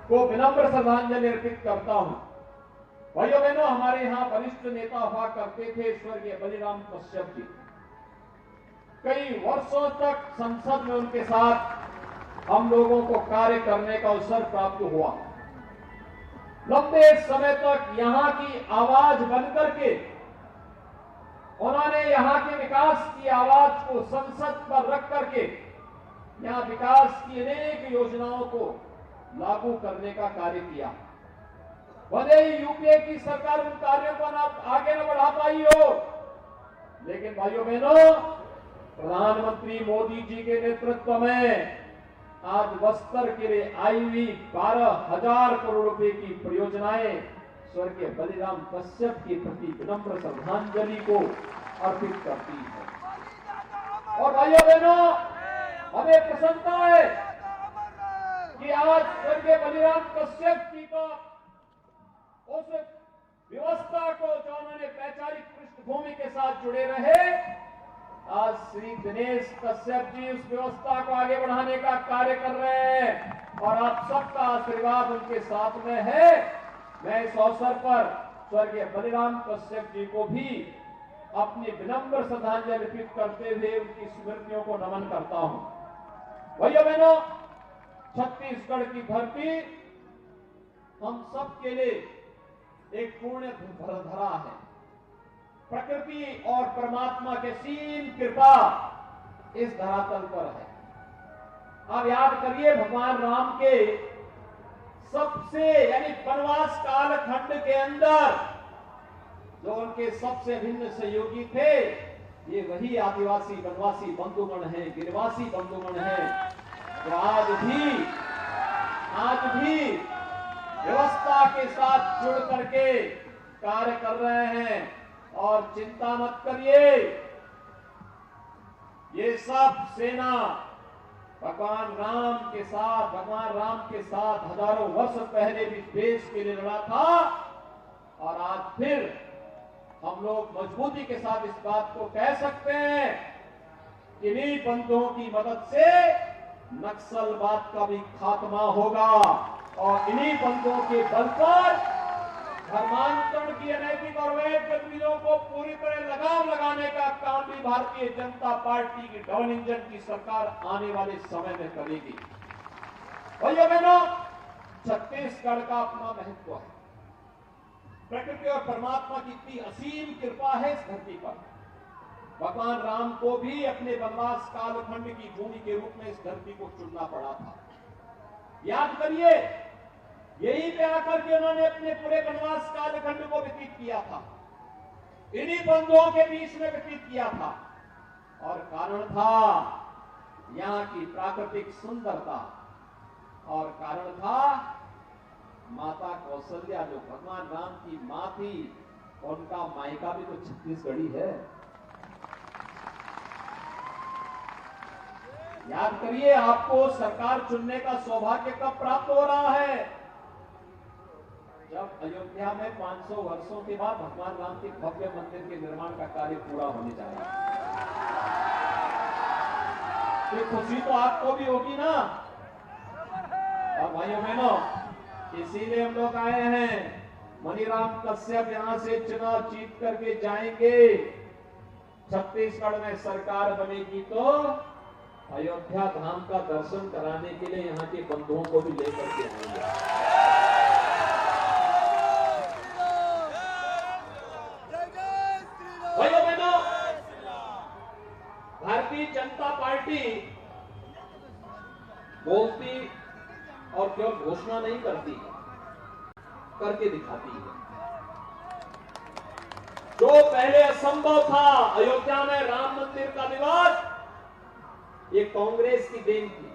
को विनम्र श्रद्धांजलि अर्पित करता हूं। भाइयों बहनों, हमारे यहाँ वरिष्ठ नेता हुआ करते थे स्वर्गीय बलिराम कश्यप जी। कई वर्षों तक संसद में उनके साथ हम लोगों को कार्य करने का अवसर प्राप्त हुआ। लंबे समय तक यहाँ की आवाज बनकर के उन्होंने यहाँ के विकास की आवाज को संसद पर रख करके यहाँ विकास की अनेक योजनाओं को लागू करने का कार्य किया। भले ही यूपीए की सरकार उन कार्यों को आगे न बढ़ा पाई हो, लेकिन भाइयों बहनों, प्रधानमंत्री मोदी जी के नेतृत्व में आज बस्तर के लिए आई हुई 12,000 करोड़ रुपए की परियोजनाएं स्वर्गीय बलिराम कश्यप के प्रति विनम्र श्रद्धांजलि को अर्पित करती है। और भाइयों बहनों, हमें प्रसन्नता है कि आज स्वर्गीय बलिराम कश्यप जी का उस व्यवस्था को जो उन्होंने वैचारिक पृष्ठभूमि के साथ जुड़े रहे, आज श्री दिनेश कश्यप जी उस व्यवस्था को आगे बढ़ाने का कार्य कर रहे हैं और आप सबका आशीर्वाद उनके साथ में है। मैं इस अवसर पर स्वर्गीय बलिराम कश्यप जी को भी अपनी विनम्र श्रद्धांजलि अर्पित करते हुए उनकी स्मृतियों को नमन करता हूं। भाइयों बहनों, छत्तीसगढ़ की धरती हम सब के लिए एक पुण्य धरा है। प्रकृति और परमात्मा के सीम कृपा इस धरातल पर है। आप याद करिए, भगवान राम के सबसे यानी वनवास कालखंड के अंदर जो उनके सबसे भिन्न सहयोगी थे, ये वही आदिवासी वनवासी बंधुगण हैं, गिरवासी बंधुगण हैं, जो आज भी व्यवस्था के साथ जुड़ करके कार्य कर रहे हैं। और चिंता मत करिए, ये सब सेना भगवान राम के साथ हजारों वर्ष पहले भी देश के लिए लड़ा था और आज फिर हम लोग मजबूती के साथ इस बात को कह सकते हैं कि इन्हीं बंधुओं की मदद से नक्सलवाद का भी खात्मा होगा और इन्हीं बंधुओं के बल पर धर्मांतरण की अनैतिक और वैध गतिविधियों को पूरी तरह लगाम लगाने का काम भी भारतीय जनता पार्टी की डबल इंजन की सरकार आने वाले समय में करेगी। भाइयों बहनों, छत्तीसगढ़ का अपना महत्व है। प्रकृति और परमात्मा की इतनी असीम कृपा है इस धरती पर। भगवान राम को भी अपने वनवास कालखंड की भूमि के रूप में इस धरती को चुनना पड़ा था। याद करिए, यहीं पे आकर के उन्होंने अपने पूरे वनवास कालखंड को व्यतीत किया था, इन्हीं बंधुओं के बीच में व्यतीत किया था। और कारण था यहाँ की प्राकृतिक सुंदरता और कारण था माता कौशल्या, जो भगवान राम की मां थी, उनका मायका भी तो छत्तीसगढ़ी है। याद करिए, आपको सरकार चुनने का सौभाग्य कब प्राप्त हो रहा है? जब अयोध्या में 500 वर्षों के बाद भगवान राम के भव्य मंदिर के निर्माण का कार्य पूरा होने जा रहा है। तो खुशी तो आपको भी होगी ना। और भाइयों बहनों, इसीलिए हम लोग आए हैं। बलिराम कश्यप यहां से चुनाव जीत करके जाएंगे, छत्तीसगढ़ में सरकार बनेगी तो अयोध्या धाम का दर्शन कराने के लिए यहाँ के बंधुओं को भी लेकर के आएंगे। भाइयों बहनों, भारतीय जनता पार्टी बोलती और केवल घोषणा नहीं करती, करके दिखाती है। जो पहले असंभव था, अयोध्या में राम मंदिर का विवाद, ये कांग्रेस की देन थी।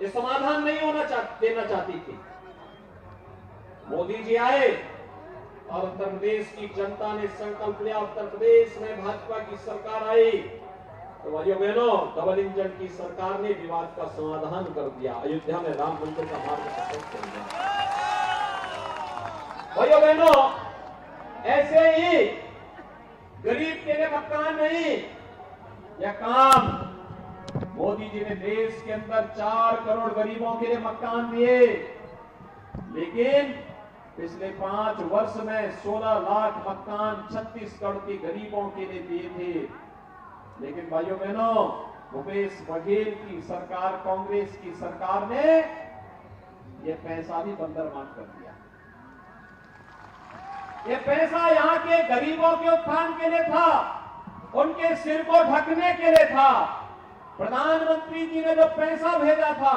ये समाधान नहीं देना चाहती थी। मोदी जी आए और उत्तर प्रदेश की जनता ने संकल्प लिया, उत्तर प्रदेश में भाजपा की सरकार आई तो भाइयों बहनों, डबल इंजन की सरकार ने विवाद का समाधान कर दिया, अयोध्या में राम मंदिर का मार्ग प्रशस्त कर दिया। भाइयों बहनों, ऐसे ही गरीब के लिए मकान नहीं, यह काम मोदी जी ने देश के अंदर 4 करोड़ गरीबों के लिए मकान दिए, लेकिन पिछले 5 वर्ष में 16 लाख मकान छत्तीसगढ़ के गरीबों के लिए दिए थे। लेकिन भाइयों बहनों, भूपेश बघेल की सरकार, कांग्रेस की सरकार ने यह पैसा भी बंदरबांट कर दिया। ये पैसा यहां के गरीबों के उत्थान के लिए था, उनके सिर को ढकने के लिए था। प्रधानमंत्री जी ने जो पैसा भेजा था,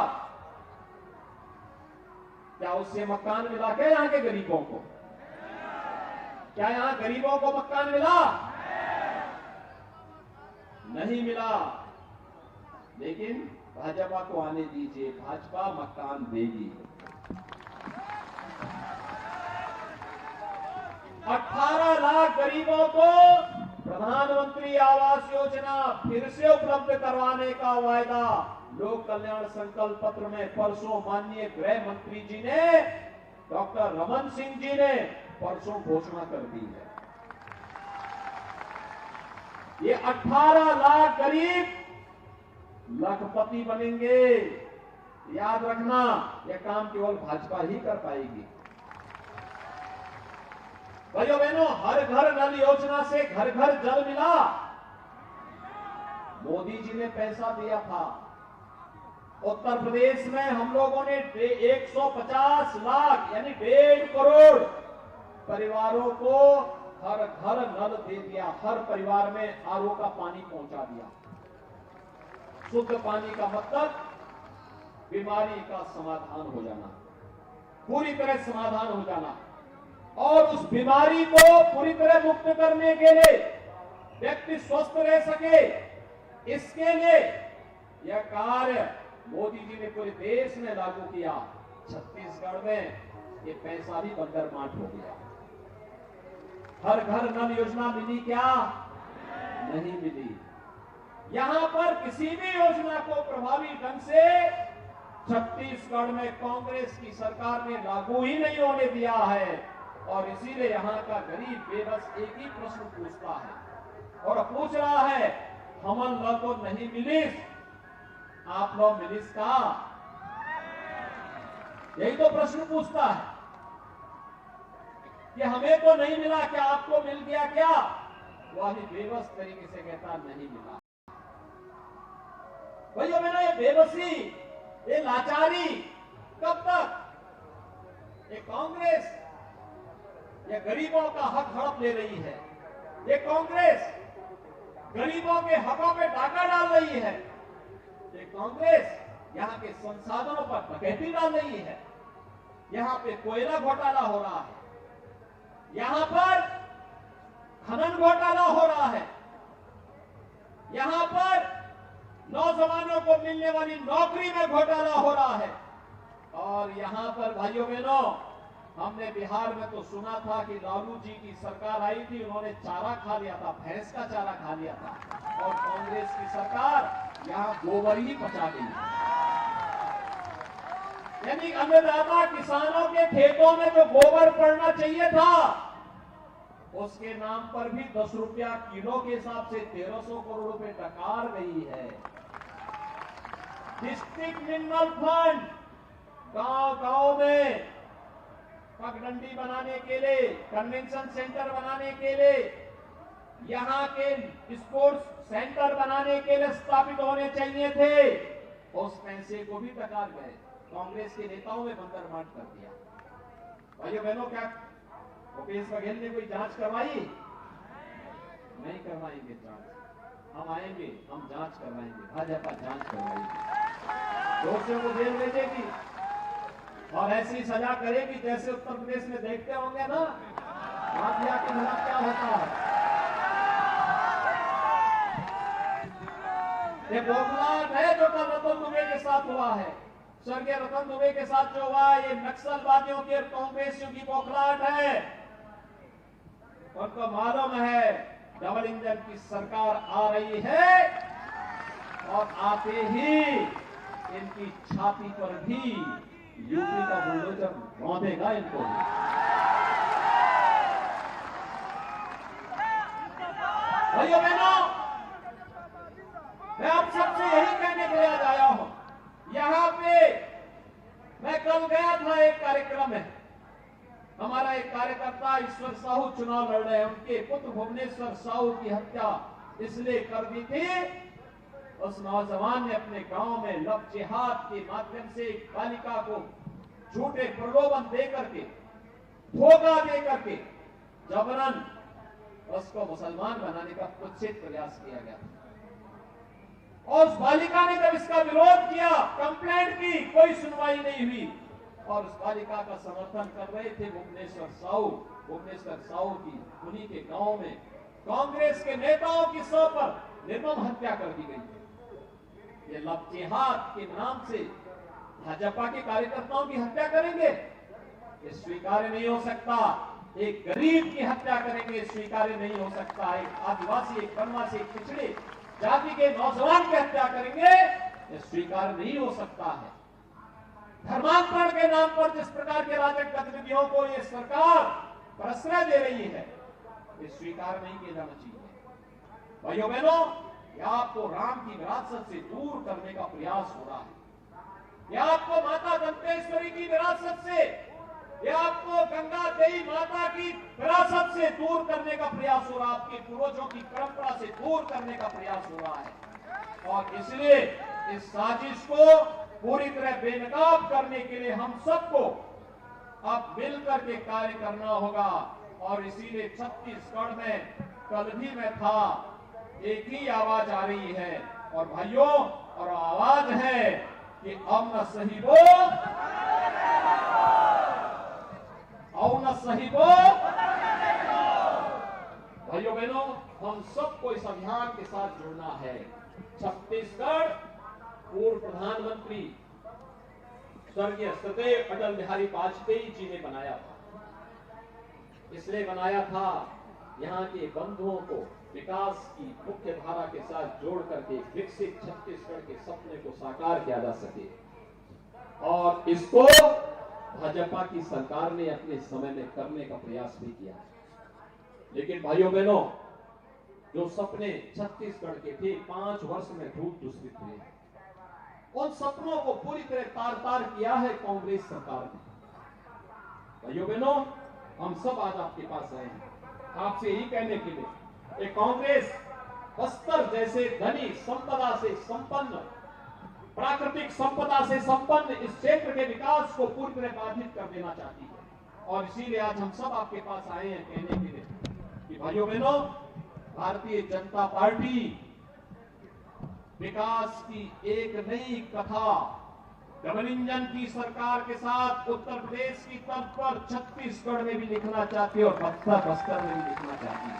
क्या उससे मकान मिला क्या यहां के गरीबों को? क्या यहां गरीबों को मकान मिला? नहीं मिला। लेकिन भाजपा को आने दीजिए, भाजपा मकान देगी। 18 लाख गरीबों को प्रधानमंत्री आवास योजना फिर से उपलब्ध करवाने का वायदा लोक कल्याण संकल्प पत्र में परसों माननीय गृह मंत्री जी ने, डॉक्टर रमन सिंह जी ने परसों घोषणा कर दी है। ये 18 लाख गरीब लखपति बनेंगे। याद रखना, यह काम केवल भाजपा ही कर पाएगी। भाइयों बहनों, हर घर नल योजना से घर घर जल मिला। मोदी जी ने पैसा दिया था। उत्तर प्रदेश में हम लोगों ने 150 लाख यानी 1.5 करोड़ परिवारों को हर घर नल दे दिया। हर परिवार में आरओ का पानी पहुंचा दिया। शुद्ध पानी का मतलब बीमारी का समाधान हो जाना, पूरी तरह समाधान हो जाना। और उस बीमारी को पूरी तरह मुक्त करने के लिए व्यक्ति स्वस्थ रह सके, इसके लिए यह कार्य मोदी जी ने पूरे देश में लागू किया। छत्तीसगढ़ में ये पैसा भी बंदरबांट हो गया। हर घर नल योजना मिली क्या? नहीं मिली। यहां पर किसी भी योजना को प्रभावी ढंग से छत्तीसगढ़ में कांग्रेस की सरकार ने लागू ही नहीं होने दिया है। और इसीलिए यहां का गरीब बेबस एक ही प्रश्न पूछता है और पूछ रहा है, हमन लोग तो नहीं मिलिस, आप लोग मिलिस का? यही तो प्रश्न पूछता है कि हमें तो नहीं मिला, क्या आपको मिल गया क्या? वही बेबस तरीके से कहता नहीं मिला। भैया मैंने ये बेबसी, ये लाचारी कब तक? ये कांग्रेस ये गरीबों का हक हड़प ले रही है। ये कांग्रेस गरीबों के हकों पे डाका डाल रही है। ये कांग्रेस यहां के संसाधनों पर डकैती डाल रही है। यहां पे कोयला घोटाला हो रहा है, यहां पर खनन घोटाला हो रहा है, यहां पर नौजवानों को मिलने वाली नौकरी में घोटाला हो रहा है। और यहां पर भाइयों बहनों, हमने बिहार में तो सुना था कि लालू जी की सरकार आई थी, उन्होंने चारा खा लिया था, भैंस का चारा खा लिया था। और कांग्रेस की सरकार यहां गोबर ही पचा गई। यानी अन्नदाता किसानों के खेतों में जो गोबर पड़ना चाहिए था, उसके नाम पर भी 10 रुपया किलो के हिसाब से 1300 करोड़ रुपए डकार गई है। डिस्ट्रिक्ट मिनरल फंड गांव-गांव में पगडंडी बनाने के लिए, कन्वेंशन सेंटर बनाने के लिए, यहां के स्पोर्ट्स सेंटर बनाने के लिए स्थापित होने चाहिए थे, उस पैसे को भी डकार गए। कांग्रेस के नेताओं ने बंदरबांट कर दिया। भाइयों बहनों, क्या भूपेश बघेल ने कोई जांच करवाई? नहीं करवाएंगे जांच। हम आएंगे, हम जांच करवाएंगे, भाजपा जांच करवाएगी, दोषियों को जेल भेजेगी और ऐसी सजा करेगी जैसे उत्तर प्रदेश में देखते होंगे ना, माफिया के खिलाफ क्या होता है। ये बौखलाहट है जो कल रतन दुबे के साथ हुआ है, स्वर्गीय रतन दुबे के साथ जो हुआ, ये नक्सलवादियों की और कांग्रेसियों की बौखलाहट है। उनको मालूम है डबल इंजन की सरकार आ रही है और आते ही इनकी छाती पर भी यूपी का बुलडोजर रौंदेगा इनको। भाइयों बहनों, मैं आप सबसे यही कहने के लिए आज आया हूं। यहां पे मैं कल गया था एक कार्यक्रम में, हमारा एक कार्यकर्ता ईश्वर साहू चुनाव लड़ रहे हैं, उनके पुत्र भुवनेश्वर साहू की हत्या इसलिए कर दी थी, उस नौजवान ने अपने गांव में लव जिहाद के माध्यम से एक बालिका को झूठे प्रलोभन दे करके, धोखा दे करके जबरन उसको मुसलमान बनाने का कुत्सित प्रयास किया गया। और उस बालिका ने जब इसका विरोध किया, कंप्लेंट की, कोई सुनवाई नहीं हुई। और उस बालिका का समर्थन कर रहे थे भुवनेश्वर साहू की उन्हीं के गांव में कांग्रेस के नेताओं की सौ पर निर्मम हत्या कर दी गई। ये लव जिहाद के नाम से भाजपा के कार्यकर्ताओं की हत्या करेंगे, ये स्वीकार्य नहीं हो सकता। एक गरीब की हत्या करेंगे, स्वीकार्य नहीं हो सकता। एक आदिवासी, एक वनवासी, एक पिछड़े जाति के नौजवान की हत्या करेंगे, ये स्वीकार्य नहीं हो सकता है। धर्मांतरण के नाम पर जिस प्रकार के राजनीतिक गतिविधियों को ये सरकार प्रश्रय दे रही है, ये स्वीकार नहीं किया जाना चाहिए। भाइयों बहनों, यह आपको राम की विरासत से दूर करने का प्रयास हो रहा है। यह आपको माता दंतेश्वरी की विरासत से, यह आपको गंगा देवी माता की विरासत से दूर करने का प्रयास हो रहा है, आपके पूर्वजों की परंपरा से दूर करने का प्रयास हो रहा है। और इसलिए इस साजिश को पूरी तरह बेनकाब करने के लिए हम सबको अब मिलकर के कार्य करना होगा। और इसीलिए छत्तीसगढ़ में कल भी मैं था, एक ही आवाज आ रही है, और भाइयों, और आवाज है कि अब न सही बोल, और न सही बोल। भाइयों बहनों, हम सबको इस अभियान के साथ जुड़ना है। छत्तीसगढ़ पूर्व प्रधानमंत्री स्वर्गीय सदैव अटल बिहारी वाजपेयी जी ने बनाया था। इसलिए बनाया था यहाँ के बंधुओं को विकास की मुख्य धारा के साथ जोड़ करके विकसित छत्तीसगढ़ के सपने को साकार किया जा सके। और इसको भाजपा की सरकार ने अपने समय में करने का प्रयास भी किया। लेकिन भाइयों बहनों, जो सपने छत्तीसगढ़ के थे 5 वर्ष में धूप दूषित हुए, उन सपनों को पूरी तरह तार-तार किया है कांग्रेस सरकार ने। भाइयों बहनों, हम सब आज आपके पास आए हैं आपसे यही कहने के लिए, एक कांग्रेस बस्तर जैसे धनी संपदा से संपन्न, प्राकृतिक संपदा से संपन्न इस क्षेत्र के विकास को पूरी तरह बाधित कर देना चाहती है। और इसीलिए आज हम सब आपके पास आए हैं कहने के लिए कि भाइयों बहनों, भारतीय जनता पार्टी विकास की एक नई कथा डबल इंजन की सरकार के साथ उत्तर प्रदेश की तर्ज पर छत्तीसगढ़ में भी लिखना चाहती है और बस्तर में भी लिखना चाहती है।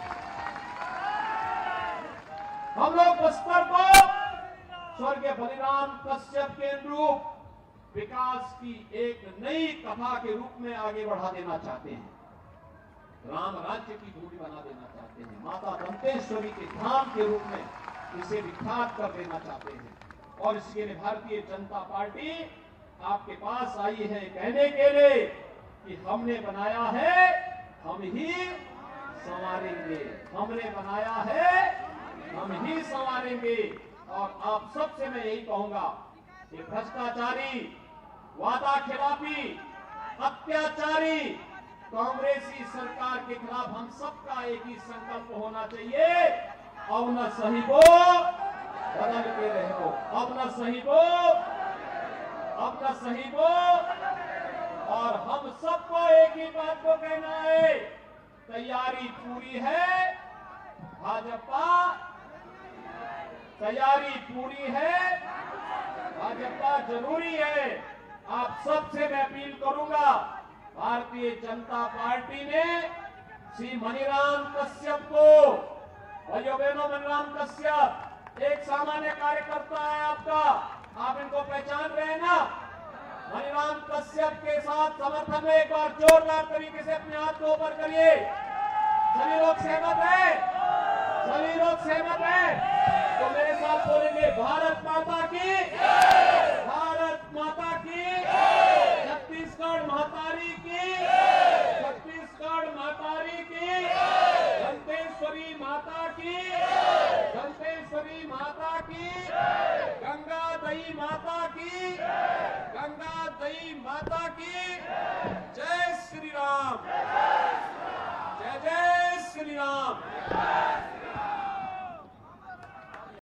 हम लोग बस्तर को स्वर्गीय बलिराम कश्यप के अनुरूप विकास की एक नई कथा के रूप में आगे बढ़ा देना चाहते हैं। राम राज्य की भूमि बना देना चाहते हैं, माता दंतेश्वरी के धाम के रूप में इसे विख्यात कर देना चाहते हैं। और इसके लिए भारतीय जनता पार्टी आपके पास आई है कहने के लिए कि हमने बनाया है, हम ही संवारेंगे, हमने बनाया है, हम ही संवारेंगे। और आप सबसे मैं यही कहूंगा कि भ्रष्टाचारी, वादा खिलाफी, अत्याचारी कांग्रेसी सरकार के खिलाफ हम सबका एक ही संकल्प होना चाहिए। अब न सही बोल, बदल के रहो, अब न सही बोल, अब न सही बोल। और हम सबको एक ही बात को कहना है, तैयारी पूरी है, भाजपा तैयारी पूरी है, भाजपा जरूरी है। आप सबसे मैं अपील करूंगा, भारतीय जनता पार्टी ने श्री मनीराम कश्यप को, भाइयों बहनों, मनीराम कश्यप एक सामान्य कार्यकर्ता है आपका, आप इनको पहचान रहे हैं ना। मनीराम कश्यप के साथ समर्थन में एक बार जोरदार तरीके से अपने हाथ को ऊपर करिए। सभी लोग सहमत है, सभी लोग सहमत है तो मेरे साथ बोलेंगे, भारत माता की, भारत माता की, छत्तीसगढ़ महतारी की, छत्तीसगढ़ महतारी की, दंतेश्वरी माता की, दंतेश्वरी माता की। माता की जय श्री राम, जय जय श्री राम।